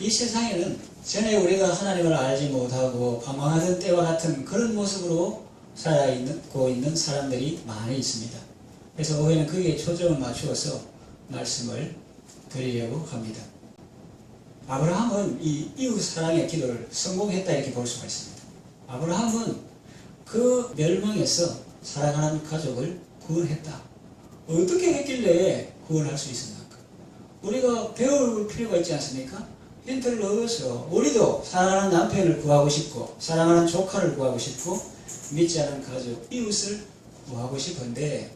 이 세상에는 전에 우리가 하나님을 알지 못하고 방황하던 때와 같은 그런 모습으로 살아있고 있는 사람들이 많이 있습니다. 그래서 오늘은 거기에 초점을 맞추어서 말씀을 드리려고 합니다. 아브라함은 이 이웃 사랑의 기도를 성공했다 이렇게 볼 수가 있습니다. 아브라함은 그 멸망에서 사랑하는 가족을 구원했다. 어떻게 했길래 구원할 수 있었는가? 우리가 배울 필요가 있지 않습니까? 힌트를 얻어서 우리도 사랑하는 남편을 구하고 싶고 사랑하는 조카를 구하고 싶고 믿지 않은 가족, 이웃을 구하고 싶은데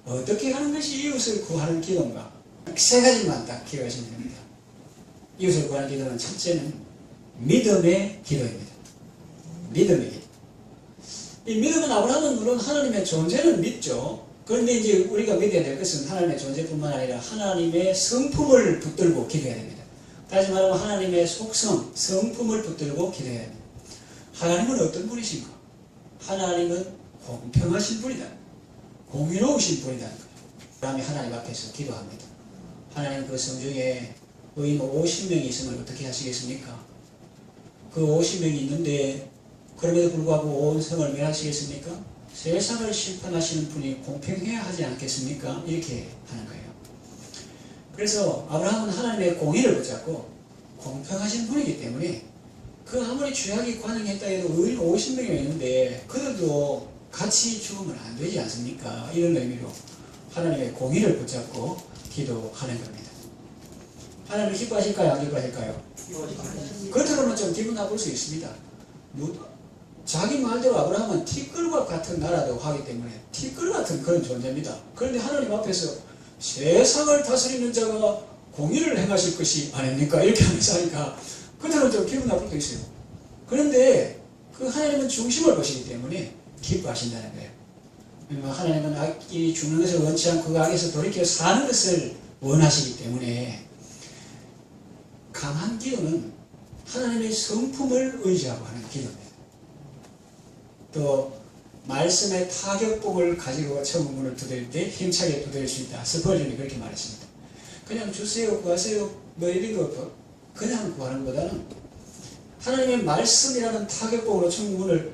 어떻게 하는 것이 이웃을 구하는 기도인가? 세 가지만 딱 기억하시면 됩니다. 이웃을 구하는 기도는 첫째는 믿음의 기도입니다. 믿음의 기도. 이 믿음은 아브라함은 물론 하나님의 존재는 믿죠. 그런데 이제 우리가 믿어야 될 것은 하나님의 존재뿐만 아니라 하나님의 성품을 붙들고 기도해야 됩니다. 다시 말하면 하나님의 속성, 성품을 붙들고 기도해야 됩니다. 하나님은 어떤 분이신가? 하나님은 공평하신 분이다. 공의로우신 분이다. 아브라함이 하나님 앞에서 기도합니다. 하나님 그 성중에 의인 50명이 있으면 어떻게 하시겠습니까? 그 50명이 있는데 그럼에도 불구하고 온 성을 멸하시겠습니까? 세상을 심판하시는 분이 공평해야 하지 않겠습니까? 이렇게 하는 거예요. 그래서 아브라함은 하나님의 공의를 붙잡고 공평하신 분이기 때문에 그 아무리 죄악이 관영했다 해도 의인 50명이 있는데 그들도 같이 죽으면 안 되지 않습니까? 이런 의미로 하나님의 공의를 붙잡고 기도하는 겁니다. 하나님 기뻐하실까요? 안 기뻐하실까요? 겉으로는 좀 기분 나쁠 수 있습니다. 자기 말대로 아브라함은 티끌과 같은 나라도 하기 때문에 티끌 같은 그런 존재입니다. 그런데 하나님 앞에서 세상을 다스리는 자가 공의를 행하실 것이 아닙니까? 이렇게 하면서 하니까 겉으로는 좀 기분 나쁠 수 있어요. 그런데 그 하나님은 중심을 보시기 때문에 기뻐하신다는 거예요. 하나님은 악이 죽는 것을 원치 않고 그 악에서 돌이켜 사는 것을 원하시기 때문에 강한 기도는 하나님의 성품을 의지하고 하는 기도입니다. 또 말씀의 타격봉을 가지고 처음 문을 두드릴 때 힘차게 두드릴 수 있다. 스펄전이 그렇게 말했습니다. 그냥 주세요, 구하세요, 뭐 이런 거 그냥 구하는 것보다는 하나님의 말씀이라는 타격봉으로 천국문을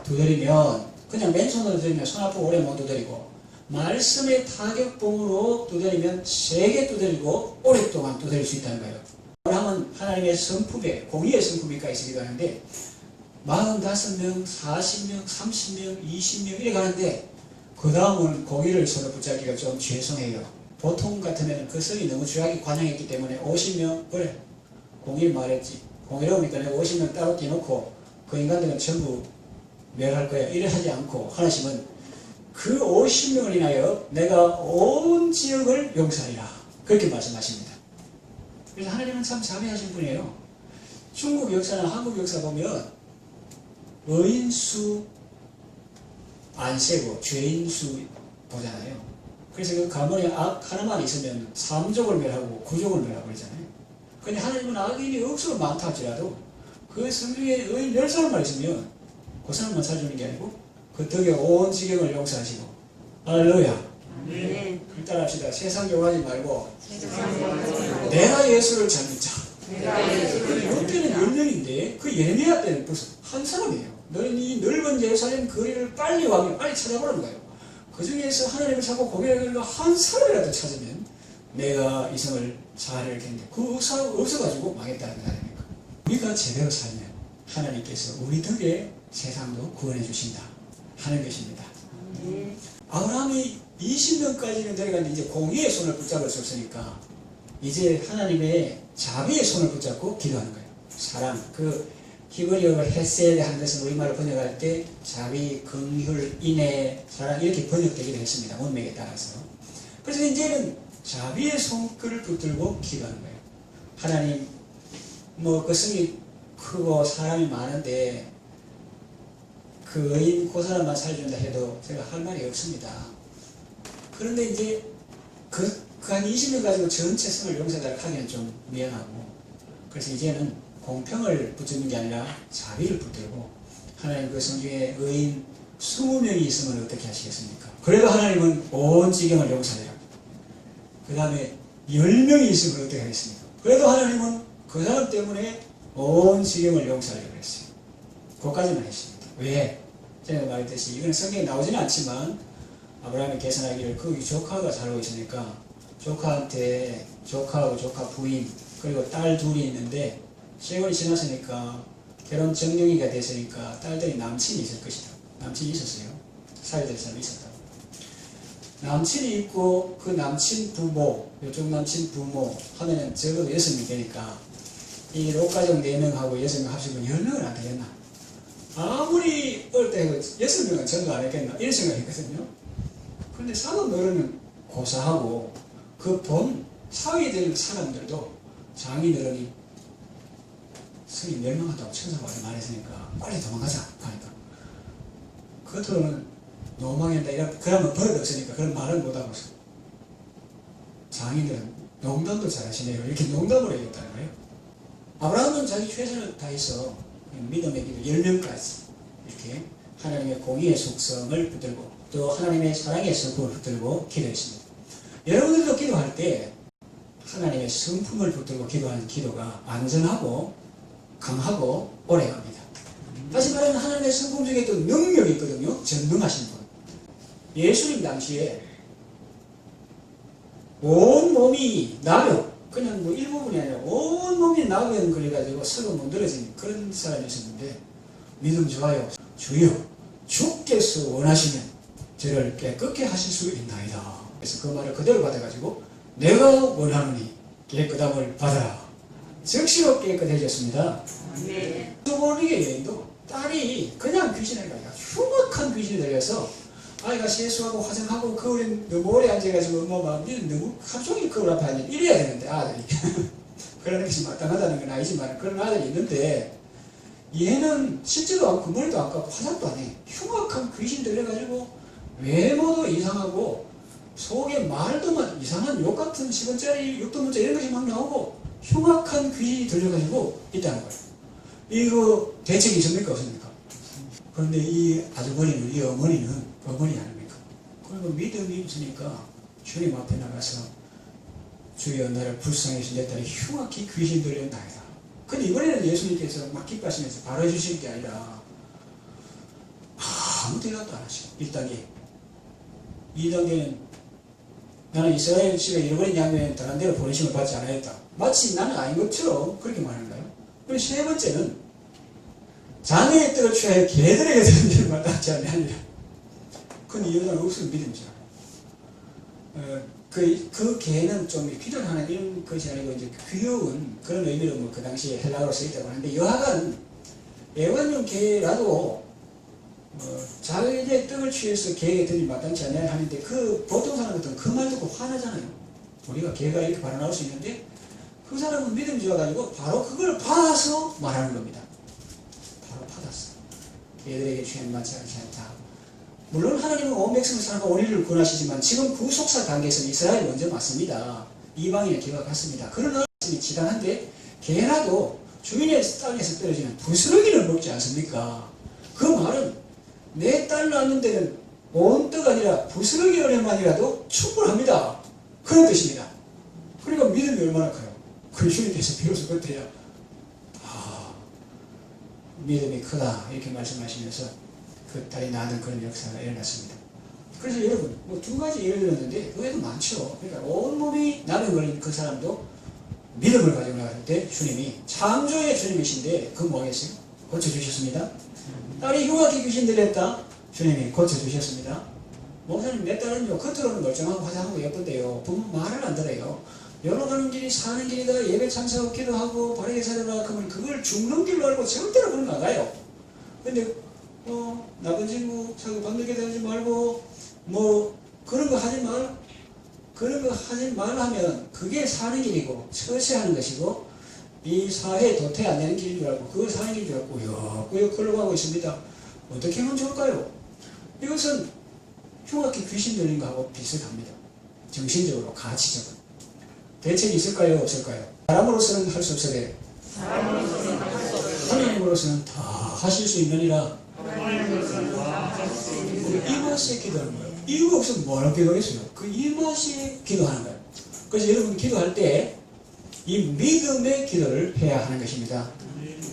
두드리면 그냥 맨손으로 두드리면 손 아프고 오래 못 두드리고 말씀의 타격봉으로 두드리면 세게 두드리고 오랫동안 두드릴 수 있다는 거예요. 아브라함은 하나님의 성품에 공의의 성품이니까 있기도 하는데 45명, 40명, 30명, 20명 이래 가는데 그 다음은 공의를 서로 붙잡기가 좀 죄송해요. 보통 같으면 그 성이 너무 죄악이 관영했기 때문에 50명 그래 공의 말했지 공의로우니까 내가 50명 따로 떼놓고 그 인간들은 전부 멸할 거야 이래 하지 않고 하나님은 그 50명을 인하여 내가 온 지역을 용서하리라 그렇게 말씀하십니다. 그래서 하나님은 참 자비하신 분이에요. 중국 역사나 한국 역사 보면 의인 수 안 세고 죄인 수 보잖아요. 그래서 그 가문에 악 하나만 있으면 3족을 멸하고 9족을 멸하고 그러잖아요. 근데 하나님은 악인이 억수로 많다 할지라도 그 성중에 의인 10사람만 있으면 그 사람만 살주는 게 아니고 그 덕에 온 지경을 용서하시고 할렐루야. 네. 따라합시다. 세상 욕하지 말고 내가 예수를 잘 믿자. 그때는 10명인데 그 예레미야 때는 벌써 한 사람이에요. 너는 이 넓은 예루살렘 거리를 빨리 와면 빨리 찾아보라는 거예요. 그 중에서 하나님을 찾고 고백하는 한 사람이라도 찾으면 내가 이 성을 잘할 텐데 그 의사가 없어가지고 망했다는 거 아닙니까? 우리가 제대로 살면 하나님께서 우리 덕에 세상도 구원해 주신다 하는 것입니다. 아브라함이 20명까지는 내려갔는데 이제 공의의 손을 붙잡을 수 없으니까 이제 하나님의 자비의 손을 붙잡고 기도하는 거예요. 사랑, 그 히브리어를 헤세드 하는 것은 우리말로 번역할 때 자비, 긍휼, 인애, 사랑 이렇게 번역되기도 했습니다. 문맥에 따라서. 그래서 이제는 자비의 손길을 붙들고 기도하는 거예요. 하나님, 뭐 그 성이 크고 사람이 많은데 그 의인 그 사람만 살려준다 해도 제가 할 말이 없습니다. 그런데 이제 그 한 20명 가지고 전체 성을 용서하도록 하기는 좀 미안하고 그래서 이제는 공평을 붙드는 게 아니라 자비를 붙들고 하나님 그 성중에 의인 20명이 있으면 어떻게 하시겠습니까? 그래도 하나님은 온 지경을 용서하리라. 그 다음에 10명이 있으면 어떻게 하겠습니까? 그래도 하나님은 그 사람 때문에 온 지경을 용서하려고 했어요. 그것까지만 했습니다. 왜? 제가 말했듯이 이건 성경에 나오지는 않지만 아브라함이 계산하기를 그 조카가 살고 있으니까 조카한테 조카하고 조카 부인 그리고 딸 둘이 있는데 세월이 지났으니까 결혼 정령이가 됐으니까 딸들이 남친이 있을 것이다. 남친이 있었어요. 사회될 사람이 있었다. 남친이 있고 그 남친 부모, 이쪽 남친 부모 하면은 적어도 6명이 되니까 이 롯가족 4명하고 6명 합치면 10명은 안 되겠나? 아무리 어릴 때 6명은 전도 안 했겠나? 이런 생각했거든요. 그런데 사돈 어른은 고사하고 그 본 사회될 사람들도 장인어른이 성이 멸망한다고 천사가 말했으니까 빨리 도망가자 하니까 겉으로는 노망한다 그러면 버릇없으니까 그런 말을 못하고 장인들은 농담도 잘하시네요. 이렇게 농담으로 얘기했다는 거예요. 아브라함은 자기 최선을 다해서 믿음의 기도 10명까지 이렇게 하나님의 공의의 속성을 붙들고 또 하나님의 사랑의 성품을 붙들고 기도했습니다. 여러분들도 기도할 때 하나님의 성품을 붙들고 기도하는 기도가 안전하고 강하고 오래갑니다. 다시 말하면 하나님의 성품 중에 또 능력이 있거든요. 전능하신 분. 예수님 당시에 온 몸이 나병, 그냥 뭐 일부분이 아니라 온 몸이 나병 걸려가지고 서로 못 늘어진 그런 사람이 있었는데 믿음 좋아요. 주여 주께서 원하시면 저를 깨끗게 하실 수 있나이다. 그래서 그 말을 그대로 받아가지고 내가 원하노니 깨끗함을 받아라. 즉시로 깨끗해졌습니다. 모르게 여인도 딸이 그냥 귀신이 아니라 흉악한 귀신이 들려서 아이가 세수하고 화장하고 거울에 너무 오래 앉아가지고 엄마가 너무 하루 종일 거울 앞에 앉아 이래야 되는데 아들이 그런 것이 마땅하다는 건 아니지만 그런 아들이 있는데 얘는 씻지도 않고 머리도 안 감고 화장도 안 해. 흉악한 귀신 들려가지고 외모도 이상하고 속에 말도만 이상한 욕 같은 10원짜리 육도문자 이런 것이 막 나오고 흉악한 귀신이 들려가지고 있다는 거예요. 이거 대책이 있습니까? 없습니까? 그런데 이 아주머니는, 이 어머니는 어머니 아닙니까? 그리고 믿음이 있으니까 주님 앞에 나가서 주여 나를 불쌍히 내 딸이 흉악히 귀신 들렸나이다. 근데 이번에는 예수님께서 막 기뻐하시면서 바로 해주실 게 아니라 아무 대답도 안 하시고 1단계 2단계는 나는 이스라엘 집에 잃어버린 양면 다른 데로 보내심을 받지 않았다. 마치 나는 아닌 것처럼 그렇게 말하는 거예요. 그리고 세 번째는 자네의 떡을 취하여 개들에게 드는 일을 마땅치 않느니라. 근데 이 여자는 없으면 믿음이잖아요. 그 개는 좀 기도를 하는 이런 것이 아니고 이제 귀여운 그런 의미로 뭐 그 당시에 헬라어로 쓰였다고 하는데 여하간 애완용 개라도 자기의 떡을 취해서 개에게 드는 일이 마땅치 않냐 하는데 그 보통 사람 같은 그 말 듣고 화나잖아요. 우리가 개가 이렇게 바로 나올 수 있는데 그 사람은 믿음이 좋아가지고 바로 그걸 받아서 말하는 겁니다. 바로 받았어. 얘들에게 죄는 많지 않다. 물론 하나님은 온 백성을 사랑과 온유를 구원하시지만 지금 구속사 단계에서는 이스라엘이 먼저 맞습니다. 이방인의 기회가 같습니다. 그러나 지당한데 개라도 주인의 땅에서 떨어지는 부스러기를 먹지 않습니까? 그 말은 내 딸 낳는 데는 온 떡 아니라 부스러기 어려만이라도 충분합니다. 그런 뜻입니다. 그러니까 믿음이 얼마나 커요. 그 주님께서 비로소 그때야 믿음이 크다 이렇게 말씀하시면서 그 딸이 낳는 그런 역사가 일어났습니다. 그래서 여러분 뭐 2가지 예를 들었는데 그 외에도 많죠. 그러니까 온몸이 나병 걸린 그 사람도 믿음을 가지고 나갈 때 주님이 창조의 주님이신데 그 뭐겠어요? 고쳐주셨습니다. 딸이 흉악히 귀신 들렸다. 주님이 고쳐주셨습니다. 목사님 내 딸은요 겉으로는 멀쩡하고 화장하고 예쁜데요 부모 말을 안 들어요. 열어가는 길이 사는 길이다. 예배 참석하고 기도하고 바르게 살아라. 그러면 그걸 죽는 길로 알고 절대로 그런 거 나가요. 근데 나쁜 친구 자꾸 밤늦게 다니지 말고 뭐 그런 거 하지 말 그런 거 하지 말하면 그게 사는 길이고 처세하는 것이고 이 사회에 도태 안 되는 길인 줄 알고 그걸 사는 길인 줄 알고 꾸역꾸역 흘러가고 있습니다. 어떻게 하면 좋을까요? 이것은 흉악히 귀신 들린 거하고 비슷합니다. 정신적으로 가치적으로 대책이 있을까요? 없을까요? 사람으로서는 할 수 없으되 하나님으로서는 다 하실 수 있느니라. 이 맛에 기도하는 거예요. 이유가 없으면 뭐하러 기도하겠어요? 그 이 맛에 기도하는 거예요. 그래서 여러분 기도할 때 이 믿음의 기도를 해야 하는 것입니다.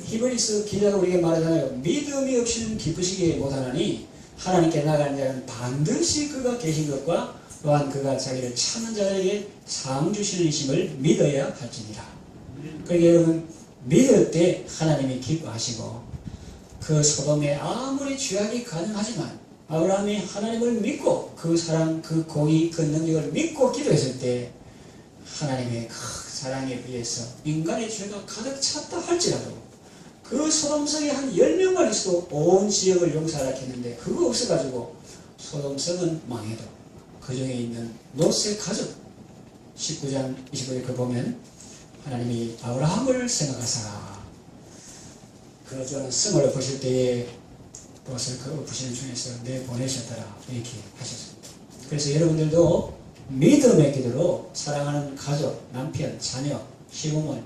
히브리서 기자가 우리에게 말하잖아요. 믿음이 없이는 기쁘시게 못하나니 하나님께 나가는 자는 반드시 그가 계신 것과 또한 그가 자기를 찾는 자에게 상 주시는 이심을 믿어야 할지니라. 그러니까 여러분 믿을 때 하나님이 기뻐하시고 그 소돔에 아무리 죄악이 가능하지만 아브라함이 하나님을 믿고 그 사랑, 그 공의, 그 능력을 믿고 기도했을 때 하나님의 그 사랑에 비해서 인간의 죄가 가득 찼다 할지라도 그 소돔성에 한 10명만 있어도 온 지역을 용서하라 했는데 그거 없어가지고 소돔성은 망해도 그 중에 있는 롯의 가족 19장 25절 그 보면 하나님이 아브라함을 생각하사 그 저는 성을 엎으실 때에 롯을 그 엎으시는 중에서 내보내셨더라 이렇게 하셨습니다. 그래서 여러분들도 믿음의 기도로 사랑하는 가족, 남편, 자녀, 시부모를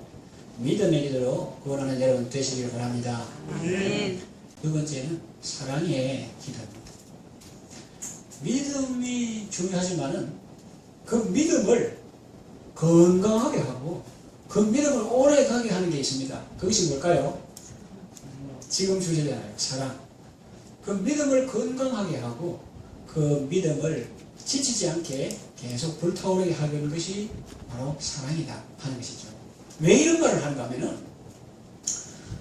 믿음의 기도로 구원하는 여러분 되시길 바랍니다. 두 번째는 사랑의 기도입니다. 믿음이 중요하지만은 그 믿음을 건강하게 하고 그 믿음을 오래 가게 하는 게 있습니다. 그것이 뭘까요? 지금 주제잖아요. 사랑. 그 믿음을 건강하게 하고 그 믿음을 지치지 않게 계속 불타오르게 하는 것이 바로 사랑이다 하는 것이죠. 왜 이런 말을 하는가 하면은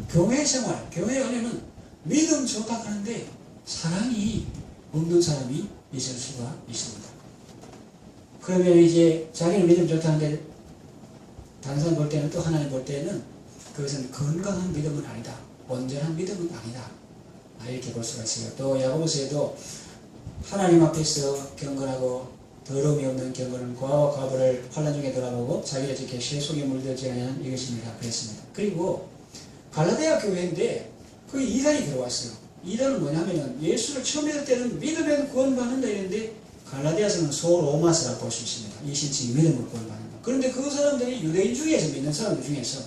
교회 생활, 교회 안에는 믿음 좋다 하는데 사랑이 없는 사람이 있을 수가 있습니다. 그러면 이제 자기는 믿음 좋다는데 다른 사람 볼 때는 또 하나님 볼 때는 그것은 건강한 믿음은 아니다. 온전한 믿음은 아니다. 이렇게 볼 수가 있어요. 또 야고보서에도 하나님 앞에서 경건하고 더러움이 없는 경건은 고아와 과부를 환난 중에 돌아보고 자기가 지켜 세속에 물들지 않은 이것입니다. 그랬습니다. 그리고 갈라디아 교회인데 그 이단이 들어왔어요. 이단은 뭐냐면은 예수를 처음 믿을 때는 믿으면 구원받는다 이랬는데 갈라디아서는 소로마서라고 볼 수 있습니다. 이 신칭이 믿음으로 구원받는다. 그런데 그 사람들이 유대인 중에서 믿는 사람들 중에서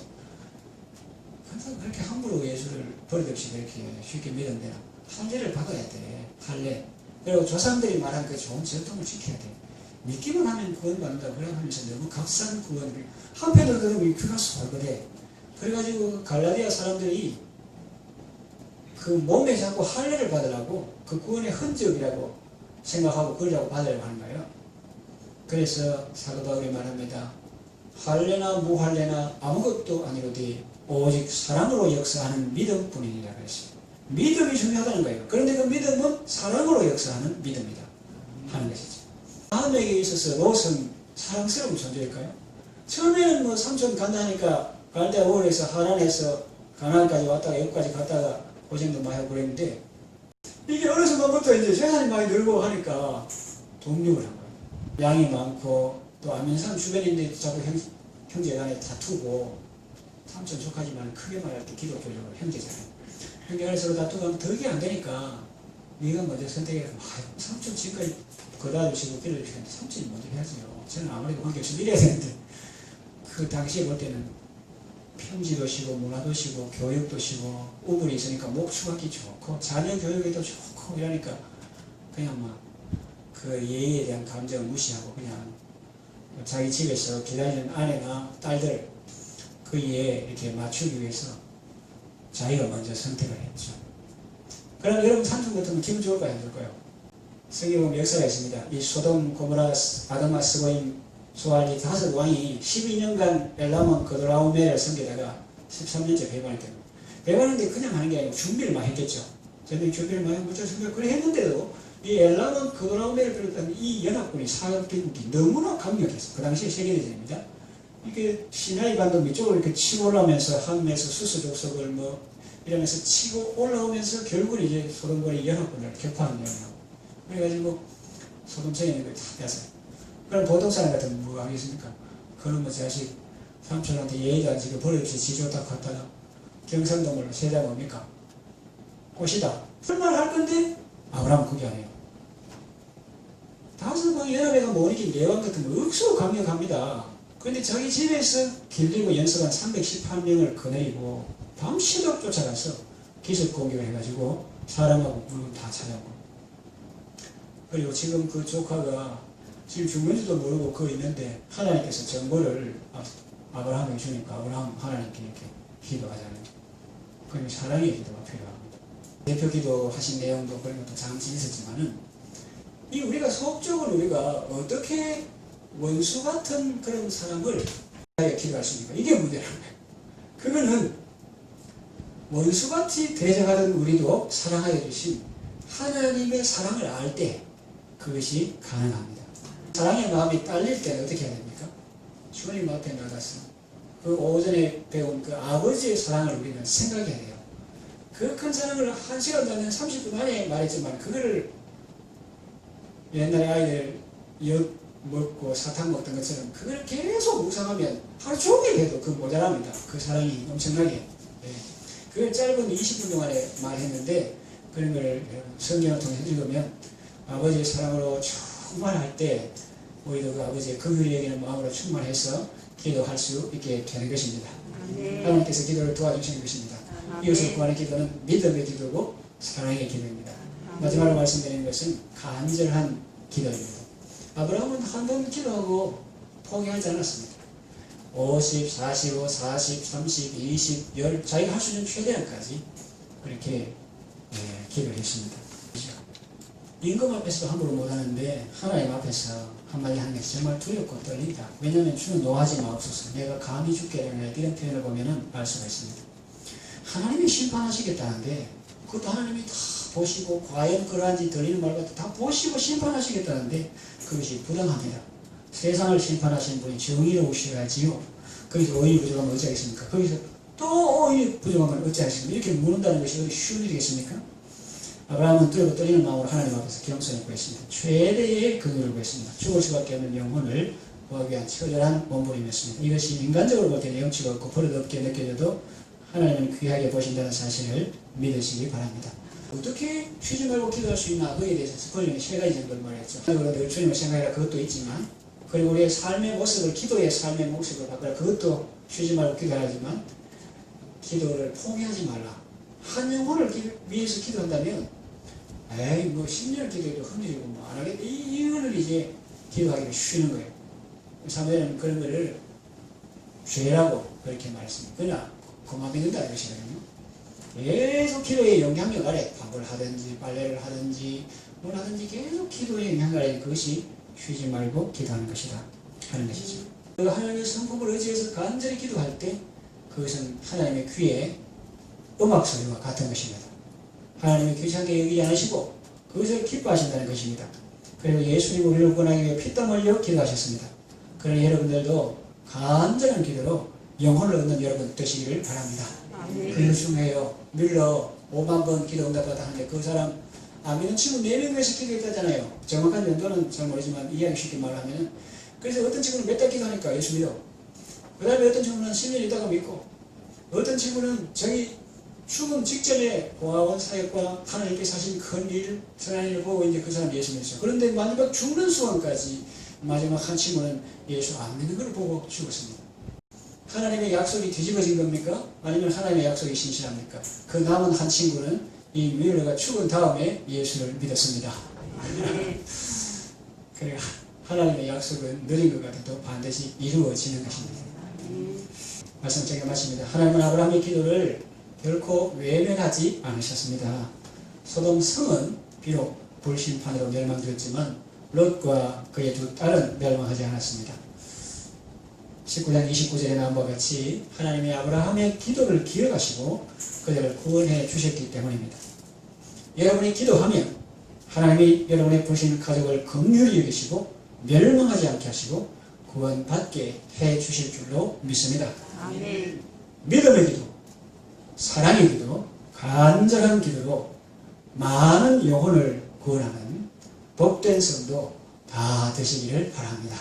그렇게 함부로 예수를 버릇없이 그렇게 쉽게 믿은데 할례를 받아야 돼. 할례. 그리고 조상들이 말한 그 좋은 전통을 지켜야 돼. 믿기만 하면 구원받는다고 그래 하면서 너무 값싼 구원을 한편으로 들으면 귀가 솔그래. 그래가지고 갈라디아 사람들이 그 몸에 자꾸 할례를 받으라고 그 구원의 흔적이라고 생각하고 그러라고 받으려고 하는 거예요. 그래서 사도 바울이 말합니다. 할례나 무할례나 아무것도 아니로되 오직 사랑으로 역사하는 믿음뿐이니라 그랬어요. 믿음이 중요하다는 거예요. 그런데 그 믿음은 사랑으로 역사하는 믿음이다 하는 것이죠. 아함에게 있어서 롯은 사랑스러운 존재일까요? 처음에는 뭐 삼촌 간다 하니까 갈대아 우울에서 하란에서 가나안까지 왔다가 여기까지 갔다가 고생도 많이 하고 그랬는데 이게 어느 순간부터 이제 재산이 많이 늘고 하니까 독립을 한 거예요. 양이 많고 또 아면산 주변인데 자꾸 형제간에 다투고 삼촌 조카지만 크게 말할 때 기독교적으로 형제잖아요. 형제간에 서로 다투고 하면 덕이 안 되니까 네가 먼저 선택해서 삼촌 지금까지 거다주시고 빌려주시는데 삼촌이 먼저 해야지요. 저는 아무래도 관계없이 이래야 되는데 그 당시에 볼 때는 평지도 시고 문화도 시고 교육도 시고 우물이 있으니까 목축하기 좋고 자녀 교육에도 좋고 이러니까 그냥 막 그 예의에 대한 감정을 무시하고 그냥 자기 집에서 기다리는 아내나 딸들 그 예에 이렇게 맞추기 위해서 자기가 먼저 선택을 했죠. 그럼 여러분 삼촌 같으면 기분 좋을까요? 안 좋을까요? 성경에 보면 역사가 있습니다. 이 소돔, 고모라, 아도마, 스고임, 소알리 다섯 왕이 12년간 엘라몬 그드라우메를 섬기다가 13년째 배반을 됩니다. 배반하는데 그냥 하는 게 아니고 준비를 많이 했겠죠. 저들이 준비를 많이 못해서 그래 했는데도 이 엘라몬 그드라우메를 비롯한 이 연합군이 사격기국이 너무나 강력했어. 그 당시에 세계대전입니다. 이게 시나이 반도 밑쪽으로 이렇게 치고 올라오면서 항에서 수수족속을 뭐 이러면서 치고 올라오면서 결국은 이제 소돔군이 연합군을 격파하는 거예요. 그래가지고 소돔성에 있는 걸 다 뺐어요. 그럼 보통 사람 같으면 뭐 하겠습니까? 그놈의 자식 삼촌한테 예의도 안 지고 버릇없이 지좋다 갔다가 경상도물로 세자 뭡니까? 꽃이다. 그런 말 할 건데 아브라함은 그게 아니에요. 다섯 왕 연합회가 모으니 내왕 같으면 억수로 강력합니다. 그런데 자기 집에서 길들고 연석한 318명을 거느리고 밤새도록 쫓아가서 기습 공격을 해가지고 사람하고 물건 다 찾아오고 그리고 지금 그 조카가 지금 죽는지도 모르고 그거 있는데 하나님께서 정보를 아브라함에게 주니까 아브라함 하나님께 이렇게 기도하잖아요. 그러면 사랑의 기도가 필요합니다. 대표 기도하신 내용도 그런 것도 잠시 있었지만은 이 우리가 속적으로 우리가 어떻게 원수 같은 그런 사람을 기도할 수 있습니까? 이게 문제라는 거예요. 그거는 원수같이 대적하던 우리도 사랑하여 주신 하나님의 사랑을 알 때 그것이 가능합니다. 사랑의 마음이 딸릴 때는 어떻게 해야 됩니까? 주님 앞에 나가서 그 오전에 배운 그 아버지의 사랑을 우리는 생각해야 돼요. 그 큰 사랑을 1시간도 안 되는 30분 안에 말했지만 그거를 옛날에 아이들 엿 먹고 사탕 먹던 것처럼 그걸 계속 묵상하면 하루 종일 해도 그 모자랍니다. 그 사랑이 엄청나게. 네. 그걸 짧은 20분 동안에 말했는데 그런 걸 성경을 통해서 읽으면 아버지의 사랑으로 충만할 때 우리도 그 아버지의 긍휼히 여기는 마음으로 충만해서 기도할 수 있게 되는 것입니다. 하나님께서 기도를 도와주시는 것입니다. 이웃을 구하는 기도는 믿음의 기도고 사랑의 기도입니다. 마지막으로 말씀드리는 것은 간절한 기도입니다. 아브라함은 한 번 기도하고 포기하지 않았습니다. 50, 45, 40, 30, 20, 10 자기가 할 수 있는 최대한까지 그렇게 기도를 했습니다. 임금 앞에서도 함부로 못하는데 하나님 앞에서 한마디 하는 것이 정말 두렵고 떨린다. 왜냐하면 주는 노하지 마옵소서. 내가 감히 죽게 되네. 이런 표현을 보면 알 수가 있습니다. 하나님이 심판하시겠다는데 그것도 하나님이 다 보시고 과연 그러한지 들리는 말과 다 보시고 심판하시겠다는데 그것이 부당합니다. 세상을 심판하시는 분이 정의로우셔야지요. 거기서 오인이 부족하면 어찌하겠습니까? 거기서 또 오인이 부족하면 어찌하겠습니까? 이렇게 묻는다는 것이 쉬운 일이겠습니까? 아브라함은 두렵고 떨리는 마음으로 하나님 앞에서 겸손히 구했습니다. 최대의 긍휼을 구했습니다. 죽을 수밖에 없는 영혼을 구하기 위한 처절한 몸부림이었습니다. 이것이 인간적으로 볼 때는 영치가 없고 버릇없게 느껴져도 하나님은 귀하게 보신다는 사실을 믿으시기 바랍니다. 어떻게 쉬지 말고 기도할 수 있나? 거기에 대해서 스콜링이 3가지 정도를 말했죠. 그런데 주님을 생각해라 그것도 있지만 그리고 우리의 삶의 모습을 기도의 삶의 모습을 바꿔라 그것도 쉬지 말고 기도하지만 기도를 포기하지 말라. 한 영혼을 위해서 기도한다면 에이 뭐 10년을 기도해도 흔들리고 뭐 안 하겠다. 이거는 이제 기도하기를 쉬는 거예요. 사무엘은 그런 거를 죄라고 그렇게 말했습니다. 그러나 그만 믿는다 이것이거든요. 계속 기도의 영향력 아래 밥을 하든지 빨래를 하든지 뭘 하든지 계속 기도의 영향력 아래 그것이 쉬지 말고 기도하는 것이다 하는 것이죠. 하나님의 성품을 의지해서 간절히 기도할 때 그것은 하나님의 귀에 음악 소리와 같은 것입니다. 하나님이 귀찮게 여기지 않으시고 그것을 기뻐하신다는 것입니다. 그리고 예수님 우리를 구원하기 위해 피땀 흘려 기도하셨습니다. 그러니 여러분들도 간절한 기도로 영혼을 얻는 여러분 되시기를 바랍니다. 그리고 중요해요. 밀러 5만 번 기도 응답받아 하는데 그 사람 안 믿는 친구 4명 위해서 기도했다잖아요. 정확한 연도는 잘 모르지만 이야기 쉽게 말하면 그래서 어떤 친구는 몇 달 기도하니까 예수 믿어. 그 다음에 어떤 친구는 10년 있다가 믿고 어떤 친구는 자기 죽음 직전에 고아원 사역과 하나님께서 하신 큰 일, 선한 일을 보고 이제 그 사람 예수 믿었어요. 그런데 마지막 죽는 순간까지 마지막 한 친구는 예수 안 믿는 걸 보고 죽었습니다. 하나님의 약속이 뒤집어진 겁니까? 아니면 하나님의 약속이 신실합니까? 그 남은 한 친구는 이 뮬러가 죽은 다음에 예수를 믿었습니다. 그래 하나님의 약속은 느린 것 같아도 반드시 이루어지는 것입니다. 말씀 제가 마칩니다. 하나님은 아브라함의 기도를 결코 외면하지 않으셨습니다. 소돔 성은 비록 불심판으로 멸망되었지만 롯과 그의 두 딸은 멸망하지 않았습니다. 19장 29절에 나온 바와 같이 하나님이 아브라함의 기도를 기억하시고 그들을 구원해 주셨기 때문입니다. 여러분이 기도하면 하나님이 여러분의 부신 가족을 긍휼히 여기시고 멸망하지 않게 하시고 구원받게 해 주실 줄로 믿습니다. 아멘. 믿음의 기도, 사랑의 기도, 간절한 기도로 많은 영혼을 구원하는 복된 성도 다 되시기를 바랍니다.